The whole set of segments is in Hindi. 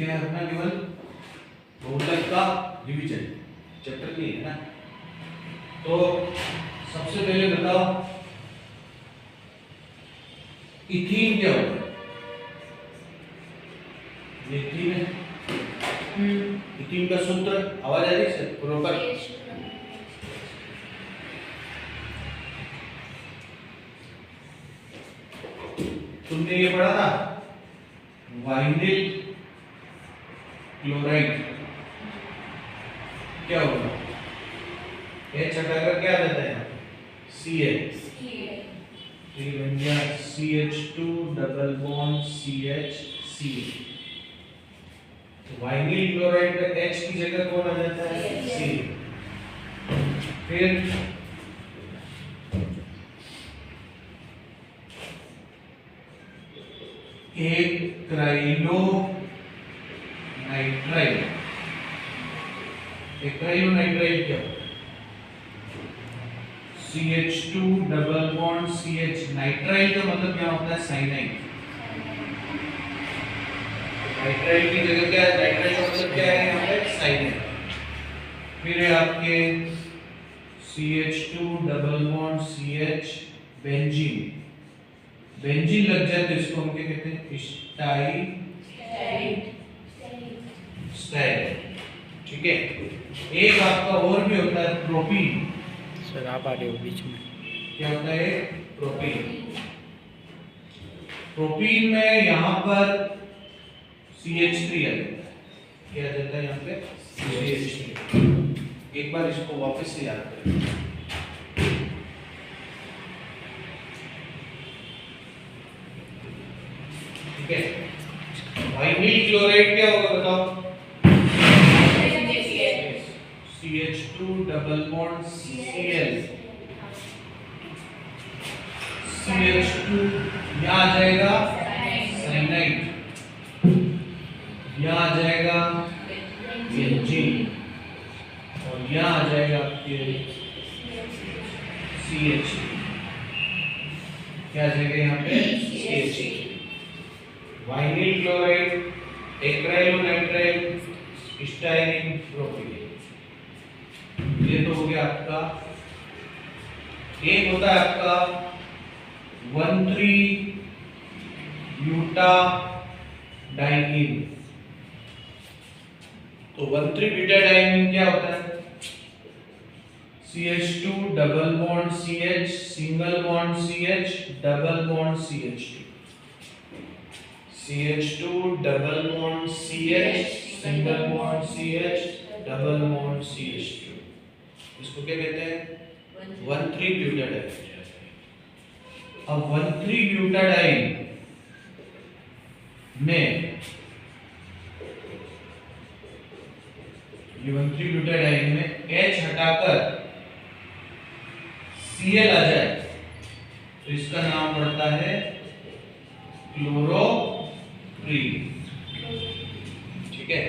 है अपना केवल बहुलक का डिवीजन, चैप्टर नहीं है ना। तो सबसे पहले बताओ इथीन क्या होता है? इथीन है, इथीन का सूत्र आवाज आ रही है प्रॉपर? तुमने ये पढ़ा था वाइनिल क्लोराइड क्या होगा? H हटाकर क्या आ जाता है? Cl, तो ये बन गया CH2 double bond CH Cl। Vinyl chloride का H की जगह कौन आ जाता है? Cl। फिर एक क्राइलो नाइट्राइल, एक क्राइलो नाइट्राइल क्या होता है? CH2 double bond CH, nitrile का मतलब क्या होता है? साइनाइड। नाइट्राइल की जगह क्या है? नाइट्राइल का मतलब क्या है यहाँ पे? साइनाइड। फिर है आपके CH2 double bond CH, benzene. Benzene लग जाए तो इसको हम क्या कहते हैं? स्टाइल। ठीक है। एक आपका और भी होता है प्रोपीन। सर आप आ रहे हो बीच में। क्या होता है? प्रोपीन। प्रोपीन में यहाँ पर CH3 आ जाता है। क्या आ जाता है यहाँ पे? CH3। एक बार इसको वापस से याद करें। ठीक है। वाइनिल क्लोराइड क्या होगा बताओ? CH2 double bond Cl, CH2 यहाँ आ जाएगा साइनाइड, यहाँ आ जाएगा बेंजीन और यहाँ आ जाएगा आपके CH। क्या आ जाएगा यहाँ पे? CH। Vinyl chloride, acrylonitrile, styrene, propene. ये तो हो गया आपका। एक होता है आपका 1,3-ब्यूटाडाइईन। तो 1,3-ब्यूटाडाइईन क्या होता है? CH2 double bond CH, single bond CH, double bond CH2। CH2 double bond CH, single bond CH, double bond CH2। इसको क्या कहते हैं? 1,3-ब्यूटाडाइईन। अब 1,3-ब्यूटाडाइईन में ये 1,3-ब्यूटाडाइईन में H हटाकर Cl आ जाए तो इसका नाम पड़ता है क्लोरोप्रीन। ठीक है।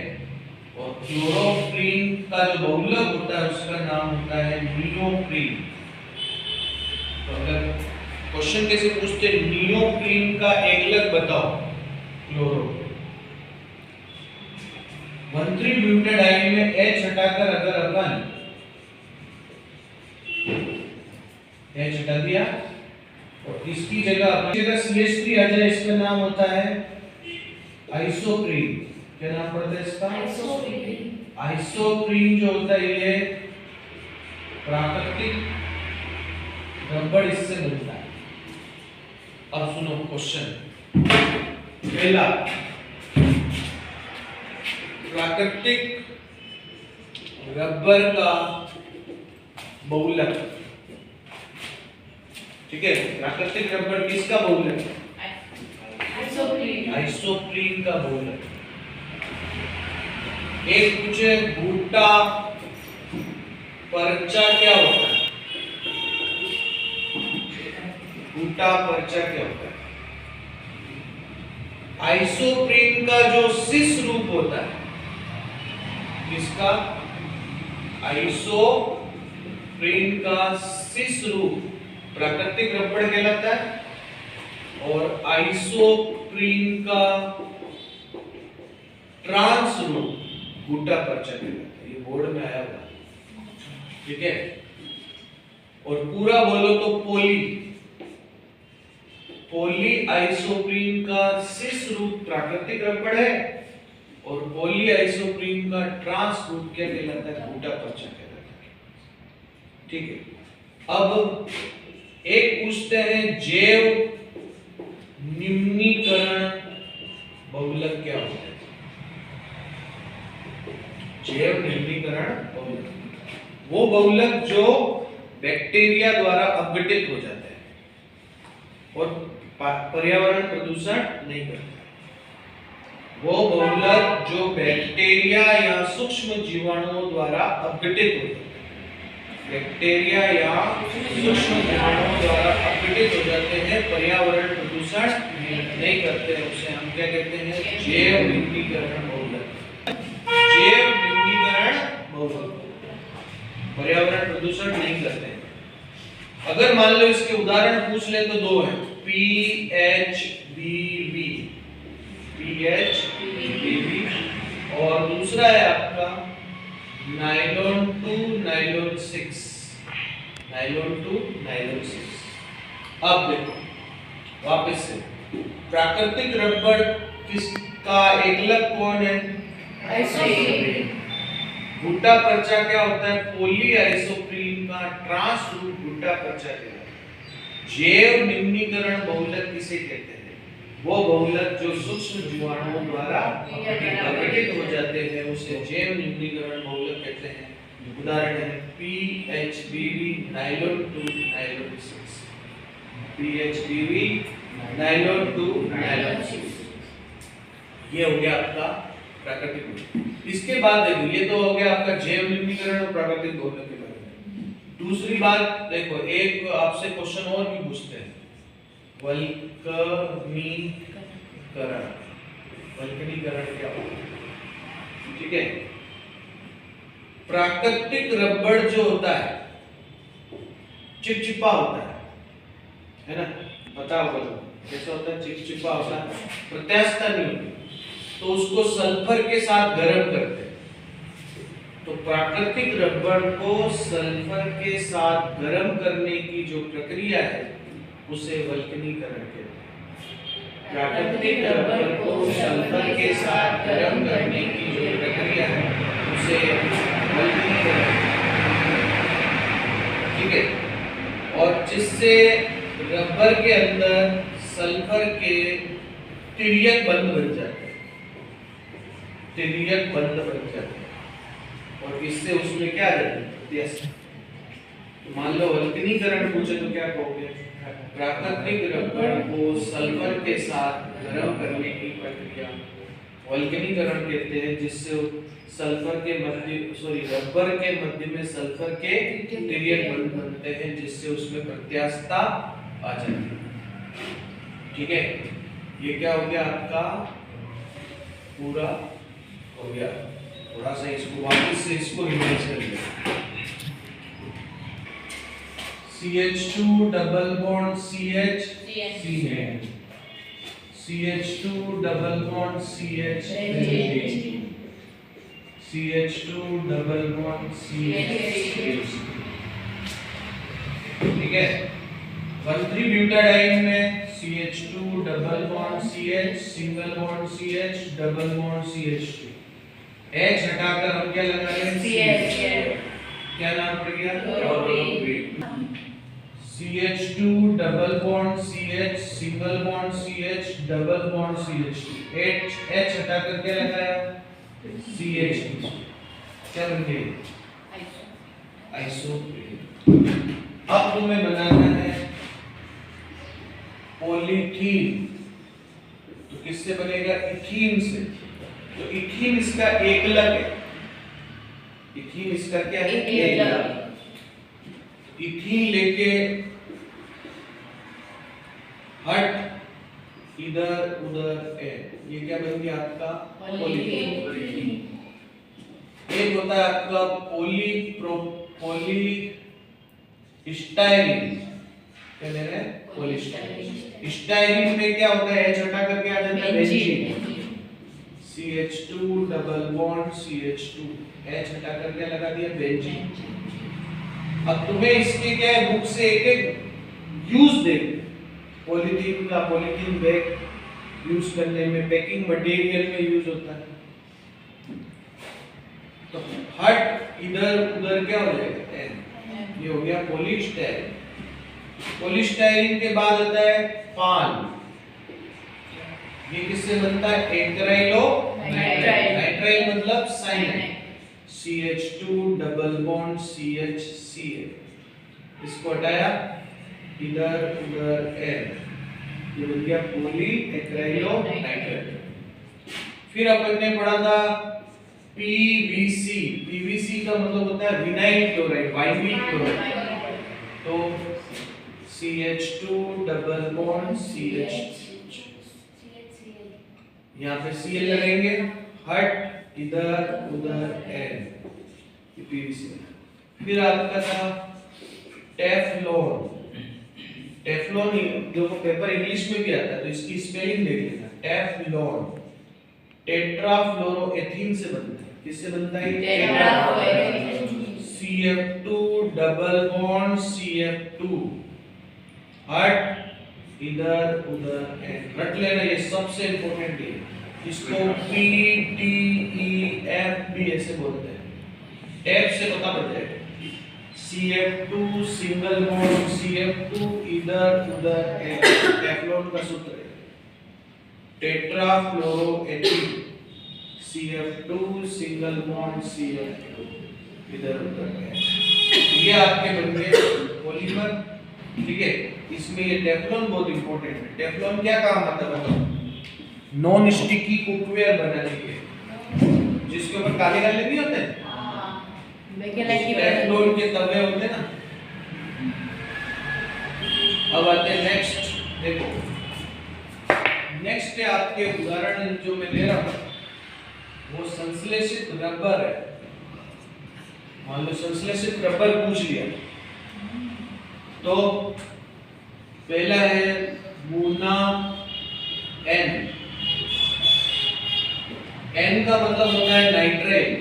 और क्लोरोप्रीन का जो बहुलक होता है उसका नाम होता है नियोप्रीन। तो अगर क्वेश्चन कैसे पूछते हैं? नियोप्रीन का एकलक बताओ। क्लोरो 1,3-ब्यूटाडाइईन में H हटाकर अगर अपन H हटा दिया और इसकी जगह CH3 आ जाए, इसका नाम होता है आइसोप्रीन। क्या नाम पड़ता है इसका? आइसोप्रीन जो होता है ये प्राकृतिक रबड़ इससे बनता है। अब सुनो क्वेश्चन। पहला, प्राकृतिक रबर का बहुलक। ठीक है। प्राकृतिक रबर किसका बहुलक? आइसोप्रीन का बहुलक। एक पूछे बूटा पर्चा क्या होता है? बूटा पर्चा क्या होता है? आइसोप्रीन का जो सिस रूप होता है, किसका? आइसोप्रीन का सिस रूप प्राकृतिक रबड़ कहलाता है और आइसोप्रीन का ट्रांस रूट गुटा पर्चा कहलाता है। ये बोर्ड में आया हुआ, ठीक है। और पूरा बोलो तो पोली आइसोप्रीन का सिस रूप प्राकृतिक रबड़ है और पोली आइसोप्रीन का ट्रांस रूप क्या कहलाता है? गुटा पर्चा कहलाता है, ठीक है। अब एक पूछते हैं जैव निम्नीकरण बहुलक क्या होता है? जैव निम्नीकरण बहुलक वो बहुलक जो बैक्टीरिया द्वारा अपघटित हो जाता है और पर्यावरण प्रदूषण नहीं करता। वो बहुलक जो बैक्टीरिया या सूक्ष्म जीवाणुओं द्वारा अपघटित हो जाता है। बैक्टीरिया या सूक्ष्म जीवाणुओं द्वारा अपघटित हो जाते हैं, पर्यावरण प्रदूषण नहीं करते हैं, उसे हम क्या कहते हैं? जैव निम्नीकरण बहुलक। जैव निम्नीकरण बहुलक पर्यावरण प्रदूषण नहीं करते हैं। अगर मान लो इसके उदाहरण पूछ ले तो दो हैं, PHBV और दूसरा है आपका नायलॉन टू नायलॉन 6। अब देखो वापस से, प्राकृतिक रबड़ किसका एकलक कौन है? आइसोप्रीन। गुटा पर्चा क्या होता है? पोली आइसोप्रीन का ट्रांस रूप गुटा पर्चा कहलाता है। जैव निम्नीकरण बहुलक किसे कहते हैं? वो बहुलक जो सूक्ष्म जीवाणुओं द्वारा अपघटित हो जाते हैं, उसे जैव निम्नीकरण बहुलक कहते हैं। उदाहरण है PHBV nylon two nylon 6। PHBV nylon two nylon 6 ये हो गया आपका प्राकृतिक बहुलक। इसके बाद देखो, ये तो हो गया आपका जैव निम्नीकरण और प्राकृतिक बहुलक के बारे में। दूसरी बात देखो, एक आपसे क्वेश्चन और भी पूछते हैं, वल्कनीकरण क्या होता है? ठीक है। प्राकृतिक रबड़ जो होता है चिपचिपा होता है ना? पता होगा तो कैसा होता है? चिपचिपा होता है, प्रत्यास्थता नहीं होती, तो उसको सल्फर के साथ गर्म करते हैं। तो प्राकृतिक रबड़ को सल्फर के साथ गर्म करने की जो प्रक्रिया है उसे वल्कनीकरण कहते हैं। प्राकृतिक रबड़ को सल्फर के साथ गर्म करने की जो प्रक्रिया है उसे वल्कनीकरण, ठीक है। और जिससे रबड़ के अंदर सल्फर के तिर्यक बंध बन जाते हैं, तिर्यक बंध बन जाते हैं, और इससे उसमें क्या रहता है? तो मान लो वल्कनीकरण पूछे तो क्या कहोगे? प्राकृतिक रबड़ को सल्फर के साथ गर्म करने की प्रक्रिया वल्कनीकरण कहते हैं, जिससे सल्फर के रबड़ के मध्य में सल्फर के तिर्यक बंध बनते हैं, जिससे उसमें प्रत्यास्थता आ जाती है, ठीक है। ये क्या हो गया आपका? पूरा हो गया। थोड़ा सा इसको वापस से इसको रिवाइज कर लिया। CH2 double bond CH CN, CH2 double bond CH CH2 double bond CH, ठीक है। 1,3-ब्यूटाडाइन में CH2 double bond CH single bond CH double bond CH2, H हटाकर हम क्या लगा रहे हैं? CH। क्या नाम पड़ गया? Chloroprene. CH2 double bond CH single bond CH double bond CH2, H हटाकर क्या लगाया? CH2। क्या बन गया? आइसोप्रीन। अब तुम्हें बनाना है पॉलीथीन, तो किससे बनेगा? इथीन से। तो इथीन इसका एकलक है। इथीन इसका क्या है? एकलक। इथीन लेके हट इधर उधर है, ये क्या बन गया आपका? पॉलीथीन। एक होता है आपका पॉलीस्टाइरीन, क्या ले रहे हैं? पॉलीस्टाइरीन। स्टाइरीन में क्या होता है? H हटा करके आ जाता है benzene, CH2 double bond CH2, H हटा कर क्या लगा दिया, बेंजीन। अब तुम्हें इसके क्या है, बुक से एक एक यूज देख, पॉलीथीन का पॉलीथीन बैग यूज करने में, पैकिंग मटेरियल में यूज होता है। तो हट इधर उधर क्या हो जाएगा, N। ये हो गया पॉलीस्टाइरीन। पॉलीस्टाइरीन के बाद आता है पान। ये किससे बनता है, एक्राइलो नाइट्राइल। नाइट्राइल मतलब cyanide, CH2 double bond CH Cl। इसको हटाया, इधर उधर N, ये बन गया पॉली एक्राइलो नाइट्राइल। फिर अपन ने पढ़ा था PVC। PVC का मतलब होता है विनाइल क्लोराइड, वाइनिल क्लोराइड। तो CH2 डबल बॉन्ड CH, यहाँ पे Cl लगेंगे, हट इधर उधर N, ये PVC। फिर आपका था टेफ्लॉन। टेफ्लॉन जो पेपर इंग्लिश में भी आता है, तो इसकी स्पेलिंग देख लेना, टेफ्लॉन। टेट्राफ्लोरोएथीन से बनता है। किससे बनता है, टेट्राफ्लोरोएथीन। CF2 डबल बॉन्ड CF2, हट इधर उधर N, रट लेना, ये सबसे इंपॉर्टेंट है। इसको PTEF भी ऐसे बोलते हैं, टेप से पता पड़ जाएगा। CF2 सिंगल बॉन्ड CF2, इधर उधर N, टेफ्लॉन का सूत्र है। टेट्राफ्लोरोएथीन, CF2 सिंगल बॉन्ड CF2, इधर उधर N। ये आपके बन गए पॉलीमर, ठीक है। इसमें ये टेफ्लॉन बहुत इंपॉर्टेंट है। टेफ्लॉन क्या काम आता है, नॉन स्टिकी कुकवेयर बनाने के, जिसके ऊपर काले काले नहीं होते, टेफ्लॉन के तवे होते हैं ना। अब आते हैं नेक्स्ट, देखो नेक्स्ट है आपके उदाहरण जो मैं ले रहा हूं, वो संश्लेषित रबर है। मान लो संश्लेषित रबर पूछ लिया, तो पहला है गुना N। N का मतलब होता है नाइट्राइल।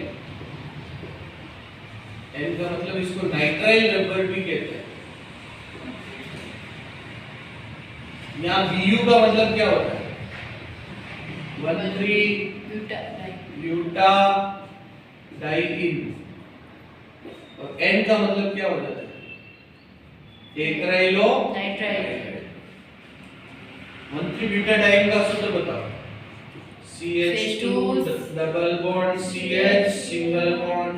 N का मतलब, इसको नाइट्राइल रबर भी कहते हैं। यहाँ Bu का मतलब क्या होता है, 1,3 ब्यूटाडाइईन। और N का मतलब क्या हो जाता है, एक्राइलो नाइट्राइल। 1,3 ब्यूटाडाइईन का सूत्र बताओ, CH2 double bond CH single bond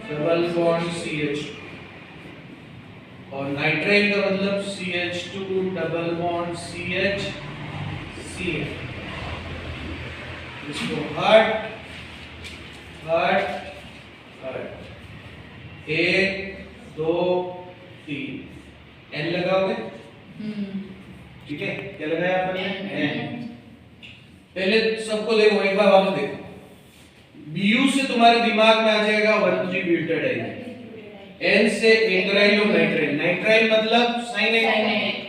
double bond CH। और नाइट्राइल का मतलब CH2 double bond CH Cl। इसको हट हट हट, 1 2 3 N लगाओगे, ठीक है। क्या लगाया आपने, N। पहले सबको देखो, एक बार वापस देखो, Bu से तुम्हारे दिमाग में आ जाएगा 1,3 ब्यूटाडाइईन, N से एक्राइलो नाइट्राइल। नाइट्राइल मतलब साइनाइड।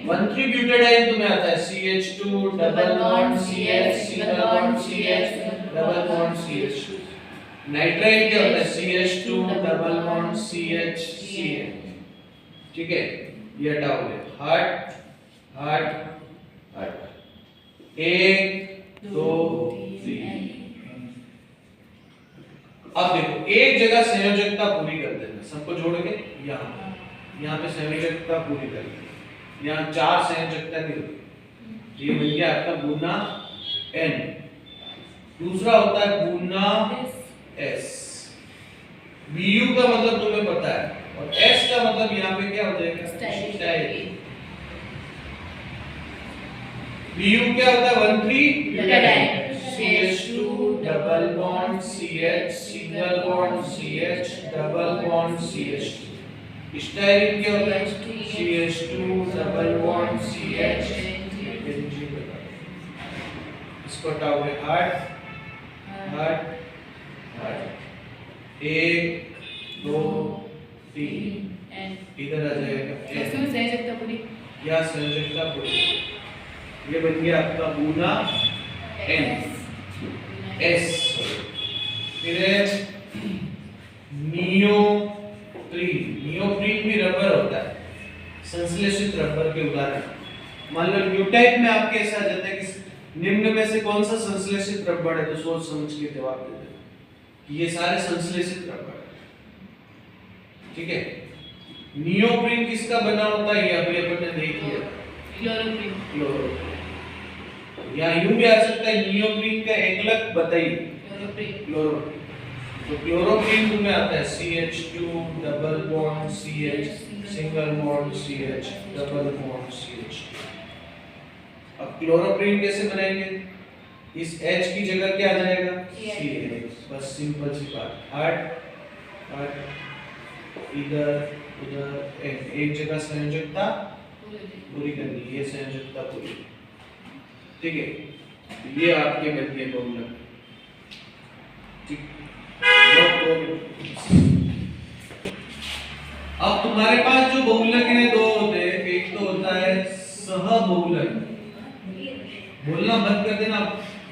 1,3 ब्यूटाडाइईन तुम्हें आता है CH2 double bond CH single bond CH double bond CH। Nitrile क्या होता है, CH2 double bond CH Cl, ठीक है। ये हटाओगे, हट हट हट, 1 2 3। अब देखो, एक जगह संयोजकता पूरी कर देना, सबको जोड़ के यहाँ पे संयोजकता पूरी कर देना। यहाँ 4 संयोजकता नहीं होती, ये बन गया आपका गुना N। दूसरा होता है गुना S। Bu का मतलब तुम्हें पता है, और S का मतलब यहाँ पे क्या हो जाएगा, स्टाइरीन। Bu क्या होता है, 1,3 ब्यूटाडाइईन, CH2 double bond CH single bond CH double bond CH2। Styrene क्या होता है, CH2 double bond CH benzene. इसको हटाओगे, हट हट हट, 1 2 3 इधर आ जाएगा, या संयोजकता पूरी। ये बन गया आपका गुना N। एस। फिर है नियोप्रीन। नियोप्रीन भी रबर होता है, संश्लेषित रबर के उदाहरण। मान लो न्यू टाइप में आपके ऐसा आ जाता है कि निम्न में से कौन सा संश्लेषित रबर है, तो सोच समझ के जवाब दे देना कि ये सारे संश्लेषित रबर है। ठीक है। नियोप्रीन किसका बना होता है, ये अभी अपन ने देख लिया, क्लोरोप्रीन। क्लोरोप्रीन। या यूं भी आ सकता है नियोप्रीन का एकलक बताइए, क्लोरोप्रीन। तो क्लोरोप्रीन में आता है CH2 double bond CH single bond CH double bond CH। अब क्लोरोप्रीन कैसे बनाएंगे, इस H की जगह क्या आ जाएगा, CH। बस सिंपल सी बात, हट हट इधर उधर एक जगह संयोजकता पूरी करनी, ये संयोजकता पूरी। ठीक है, ये आपके बन गए बहुलक। ठीक, अब तुम्हारे पास जो बहुलक है दो होते हैं, एक तो होता है सहबहुलक। बोलना बंद कर देना,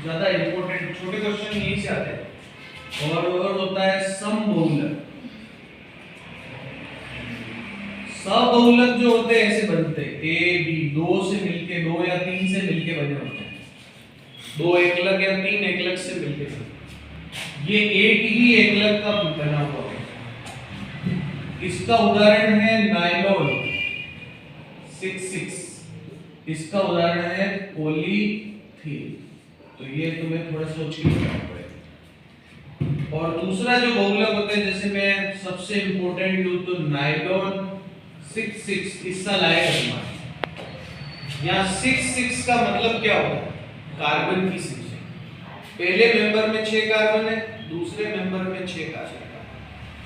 ज्यादा इंपॉर्टेंट छोटे क्वेश्चन यहीं से आते हैं। और होता है समबहुलक। सबहुलक जो होते हैं ऐसे बनते हैं, A B दो से मिलके, दो या तीन से मिलके बने होते हैं, दो एकलक या तीन एकलक से मिलके बने। ये एक ही एकलक का बना हुआ है। इसका उदाहरण है नायलॉन 6,6। इसका उदाहरण है पॉलीथीन। तो ये तुम्हें थोड़ा सोच के करना पड़ेगा। और दूसरा जो बहुलक होता है, जैसे मैं सबसे इंपॉर्टेंट लूं तो नायलॉन 6,6 हिस्सा लाएगा तुम्हारा। यहाँ 6,6 का मतलब क्या होता है, कार्बन की संख्या। पहले मेंबर में 6 कार्बन है, दूसरे मेंबर में 6 कार्बन।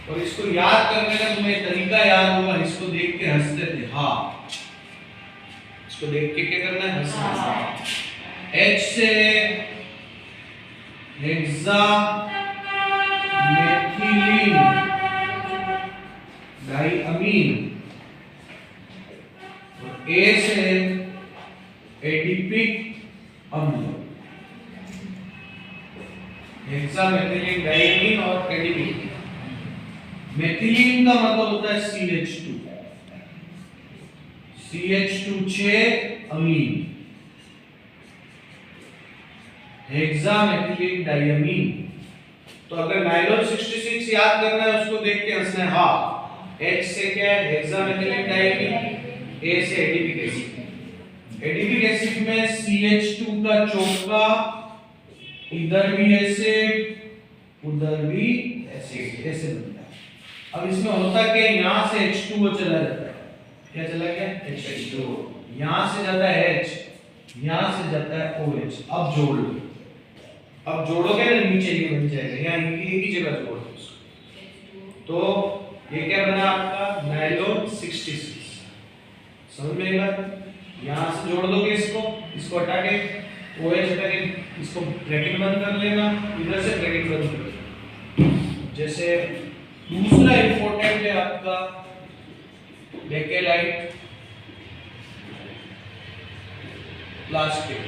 और इसको याद करने का तुम्हें तरीका याद होगा, इसको देख के हंसते थे, हाँ इसको देख के क्या करना है, हंसना। H से हेक्सामेथिलीन डाइअमीन, और A से एडिपिक अम्ल। हेक्सामेथिलीन डाइअमीन और एडिपिक। मेथिलीन का मतलब होता है CH2। CH2 6 अमीन, हेक्सामेथिलीन डाइअमीन। तो अगर नायलॉन 66 याद करना है, उसको देख के हंसना है, हाँ H से क्या है, हेक्सामेथिलीन डाइअमीन, A से एडिपिक एसिड। एडिपिक एसिड में CH2 का चौका, इधर भी एसिड उधर भी एसिड, ऐसे बनता है। अब इसमें होता क्या, यहां से H2O चला जाता है, क्या चला गया, H2O। यहां से जाता है H, यहां से जाता है OH। अब जोड़ लो, अब जोड़ोगे ना नीचे ये बन जाएगा, यहाँ एक ही जगह जोड़ दो इसको। तो ये क्या बना आपका, नायलॉन 66। समझ में आएगा, यहां से जोड़ दोगे इसको, इसको हटा के OH हटा के इसको ब्रैकेट बंद कर लेना, इधर से ब्रैकेट बंद कर लेना। जैसे दूसरा इंपॉर्टेंट है आपका बेकेलाइट प्लास्टिक।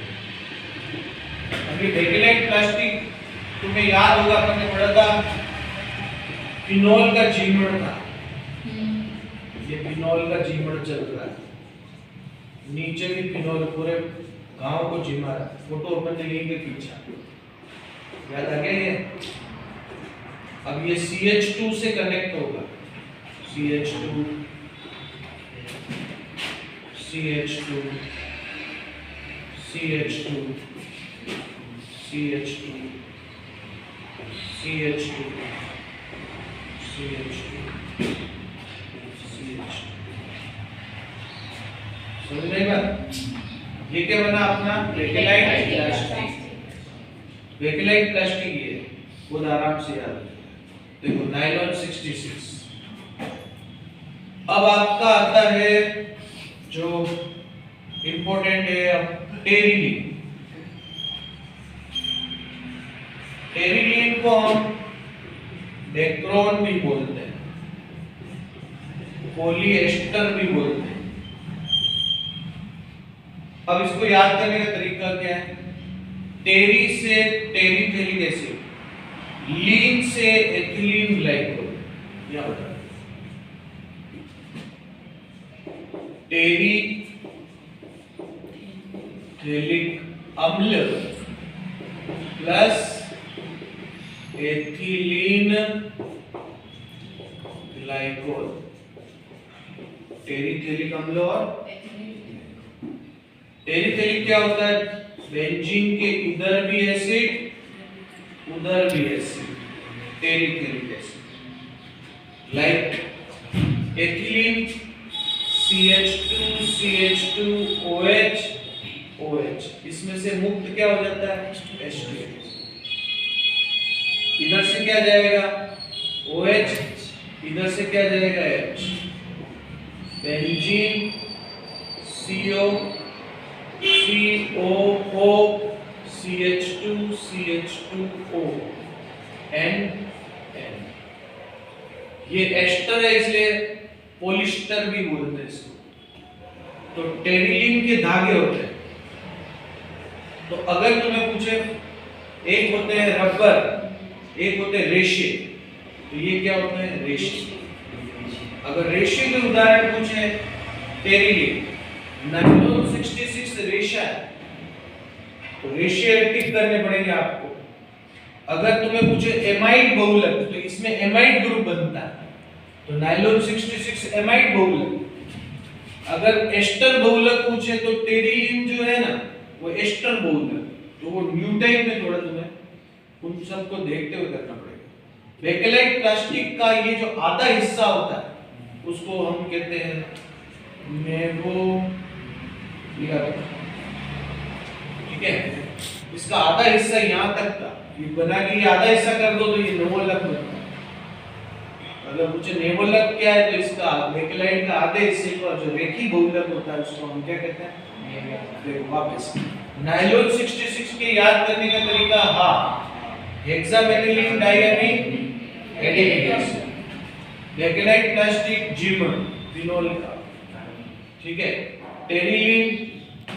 अभी बेकेलाइट प्लास्टिक तुम्हें याद होगा, अपन ने पढ़ा था फिनोल का जीवण था। ये फिनोल का जीवण चल रहा है, नीचे भी फिनोल पूरे गांव को जिमा रहा है। फोटो अपन ने यहीं पे खींचा, याद आ गया ये। अब ये CH2 से कनेक्ट होगा, CH2 CH2 CH2 CH2 CH2 CH2 CH2। समझ में आएगा, ये क्या बना अपना, बेकेलाइट प्लास्टिक। बेकेलाइट प्लास्टिक ये खुद आराम से याद देखो, नायलॉन 66। अब आपका आता है जो इंपॉर्टेंट है, टेरिलीन। टेरिलीन को हम डेक्रोन भी बोलते हैं, पॉलीएस्टर भी बोलते हैं। अब इसको याद करने का तरीका क्या है, टेरी से टेरिथेलिक एसिड, लीन से एथिलीन ग्लाइकोल। क्या बता टेरिथेलिक अम्ल प्लस एथिलीन ग्लाइकोल, टेरिथेलिक अम्ल और टेरिथेलिक क्या होता है? बेंजीन के इधर भी एसिड उधर भी acid, terephthalic acid. Like ethylene CH2 CH2 OH OH, इसमें से मुक्त क्या हो जाता है? H2। इधर से क्या जाएगा? OH, इधर से क्या जाएगा? H। Benzene CO COO CH2 CH2O N N। ये एस्टर है इसलिए पॉलिस्टर भी बोलते हैं इसको। तो टेरिलीन के धागे होते हैं। तो अगर तुम्हें पूछे, एक होते हैं रबर, एक होते हैं रेशे, तो ये क्या होते हैं? रेशे। अगर रेशे के उदाहरण पूछे, टेरिलीन नाइलोन 66 रेशा है, तो रेशे टिक करने पड़ेंगे आपको। अगर तुम्हें पूछे एमाइड बहुलक, तो इसमें एमाइड ग्रुप बनता है, तो नाइलोन 66 एमाइड बहुलक। अगर एस्टर बहुलक पूछे तो टेरिलीन जो है ना वो एस्टर बहुलक, तो वो न्यूटाइप में थोड़ा तुम्हें उन सबको देखते हुए करना पड़ेगा। बेकेलाइट प्लास्टिक का ये जो आधा हिस्सा होता है उसको हम कहते हैं नेवोलियर, ठीक है? इसका आधा हिस्सा यहाँ तक था, ये बना के ये आधा हिस्सा कर दो तो ये नेवोलक बनता है। अगर मुझे नेवोलक क्या है तो इसका बेकेलाइट का आधे हिस्से को जो रेखी बहुलक होता है उसको हम क्या कहते हैं? देखो वापस नाइलोन 66 के याद करने का तरीका, हाँ, हेक्सामेथिलीन डाइअमीन एडिनिक एसिड, बेकेलाइट प्लास्टिक जिमर फिनोल का, ठीक है? टेरिलीन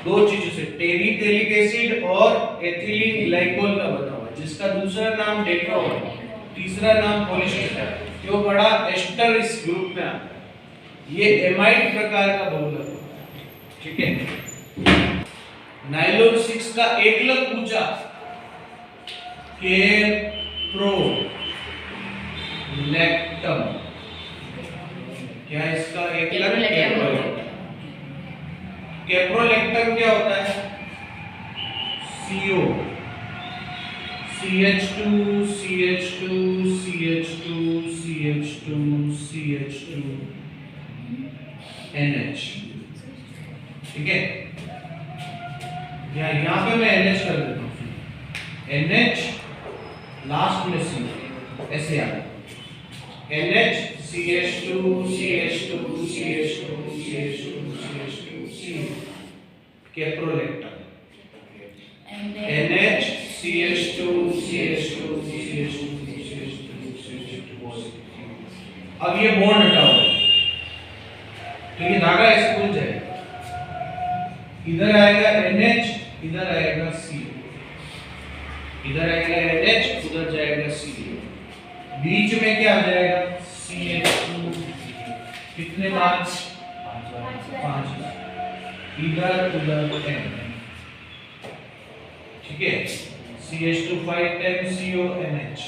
दो चीजों से, टेरिथेलिक एसिड और एथिलीन ग्लाइकोल का बना हुआ है, जिसका दूसरा नाम डेट्रो है, तीसरा नाम पॉलिस्टर है। क्यों बड़ा? एस्टर इस ग्रुप में आता है। ये एमाइड प्रकार का बहुलक होता है, ठीक है? नाइलोन 6 का एकलक पूछा, कैप्रोलैक्टम, क्या इसका एकलक? कैप्रोलैक्टम क्या होता है? CO CH2 CH2 CH2 CH2 CH2 NH, ठीक है? यहाँ पे मैं NH कर देता हूँ, NH लास्ट में C, ऐसे याद NH CH2 CH2 CH2 CH2 CH2 C, caprolactam. NH CH2 CH2 CH2 CH2 CH2। अब ये बॉन्ड हटाओ तो ये धागा ऐसे खुल जाएगा, इधर आएगा NH, इधर आएगा C, इधर आएगा NH, उधर जाएगा C, बीच में क्या आ जाएगा? CH2, कितने मार्क्स? 5, इधर उधर N, ठीक है? CH2 5 time CO NH,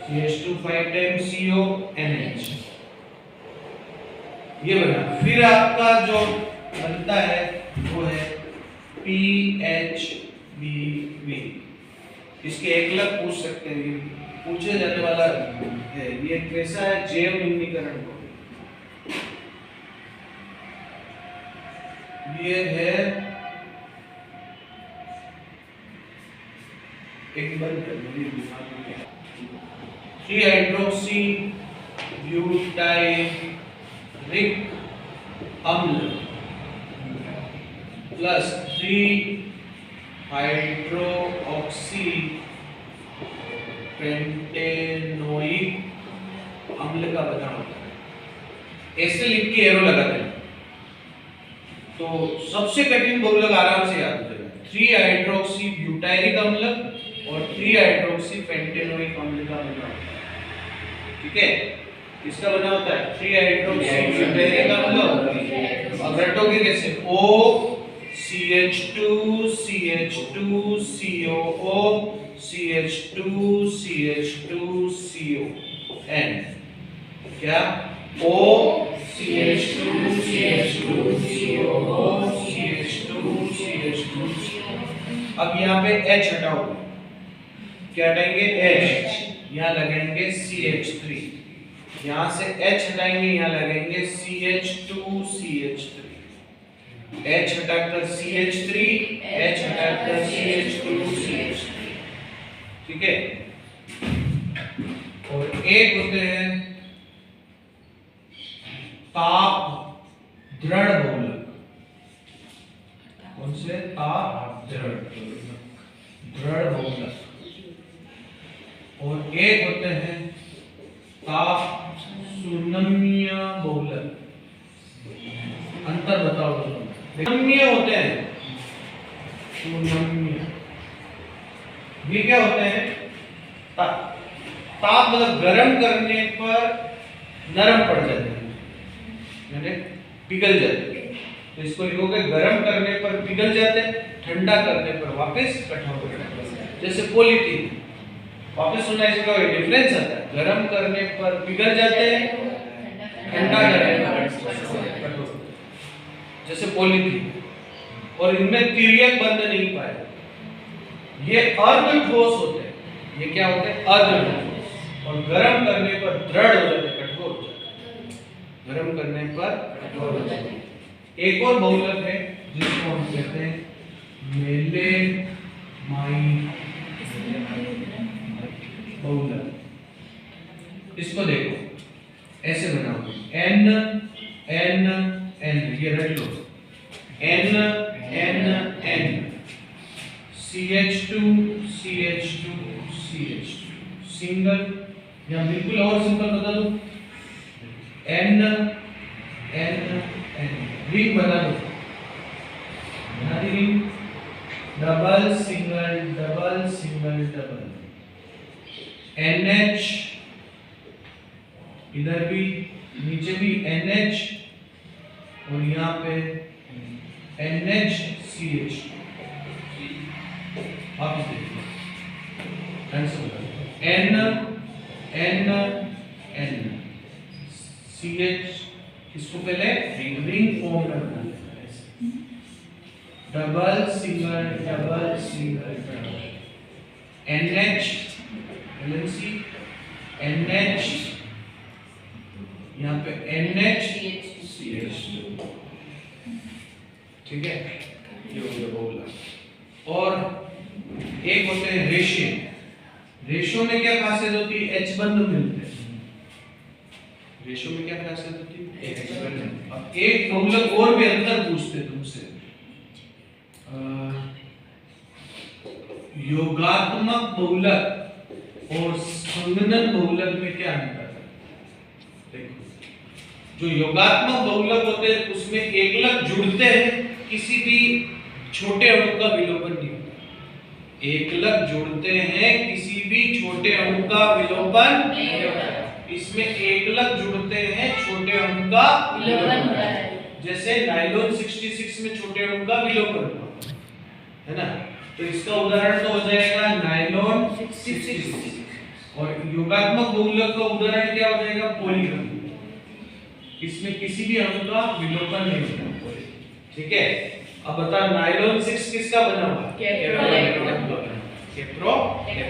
CH2 5 time CO NH, ये बना। फिर आपका जो बनता है वो है PHBV। इसके एकलक पूछ सकते हैं, पूछे जाने वाला है। ये कैसा है? जैव निम्नीकरण को, ये है एक बंद कर मेरे दिमाग में क्या, 3 हाइड्रोक्सी ब्यूटाइरिक अम्ल प्लस 3 हाइड्रोक्सी पेंटेनोइक अम्ल का बना होता है। ऐसे लिख के एरो लगा देना तो सबसे कठिन बहुलक आराम से याद हो जाएगा। 3 हाइड्रोक्सी ब्यूटाइरिक अम्ल और 3 हाइड्रोक्सी पेंटेनोइक अम्ल का बना होता है। ठीक है, किसका बना होता है? 3 हाइड्रोक्सी ब्यूटाइरिक अम्ल। अब रटोगे कैसे? O CH2 CH2 COO CH2 CH2 CON। क्या? O CH2 CH2 COO CH2 CH2। अब यहाँ पे H हटाओ, क्या हटाएंगे? H। यहाँ लगाएंगे CH3, यहाँ से H हटाएंगे, यहाँ लगाएंगे CH2 CH3। H हटाकर CH3, H हटाकर CH2 CH3। ठीक है, और एक होते हैं ताप दृढ़ बहुलक। कौन से? ताप दृढ़ बहुलक। और एक होते हैं ताप सुनम्य बहुलक। अंतर बताओ दोनों। सुनम्य होते हैं, सुनम्य। ये क्या होते हैं? ताप मतलब गर्म करने पर नरम पड़ जाते हैं, यानी पिघल जाते हैं। तो इसको लिखोगे गर्म करने पर पिघल जाते हैं, ठंडा करने पर वापस कठोर हो जाते हैं। जैसे पॉलीथीन, वापस सुनना, इसका डिफरेंस आता है। गर्म करने पर पिघल जाते हैं, ठंडा करने पर कठोर। जैसे पॉलीथीन, और इनमें तिर्यक बंध नहीं पाए। ये अर्ध ठोस होते हैं। ये क्या होते हैं? अर्ध ठोस। और गर्म करने पर दृढ़ हो जाते हैं, कठोर हो जाते हैं। गर्म करने पर कठोर हो जाते हैं। एक और बहुलक है जिसको हम कहते हैं मेलेमाइन बहुलक। इसको देखो, ऐसे बनाओ, N N N, ये रट लो, N N N, CH2 CH2 CH2, single, या बिल्कुल और सिंपल बता दो, N N N, रिंग बना दो, ring, double single double single double, NH, इधर भी नीचे भी NH, और यहाँ पे NHCH। आप देखिए, N N N CH, इसको पहले रिंग फॉर्म में बनाते हैं, double single double, NH LNC, NH, यहाँ पे NHCH। ठीक है, ये हो गया बहुलक। और एक होते हैं रेशे। रेशो में क्या खासियत होती है? H बंध मिलते हैं। रेशो में क्या खासियत होती है? H बंध। अब एक बहुलक और भी अंतर पूछते तुमसे, योगात्मक बहुलक और संगनन बहुलक में क्या अंतर है? देखो, जो योगात्मक बहुलक होते हैं उसमें एकलक जुड़ते हैं, किसी भी छोटे अणु का विलोपन नहीं होता। एकलक जुड़ते हैं, किसी भी छोटे अणु का विलोपन नहीं होता। इसमें एकलक जुड़ते हैं, छोटे अणु का विलोपन होता है। जैसे नायलॉन 66 में छोटे अणु का विलोपन हुआ है ना, तो इसका उदाहरण तो हो जाएगा नायलॉन 66। और योगात्मक बहुलक का उदाहरण क्या हो जाएगा? पॉलीगन। इसमें किसी भी अणु का विलोपन नहीं होता। ठीक है, अब बता, नायलॉन 6 किसका बना हुआ है? केप्रो।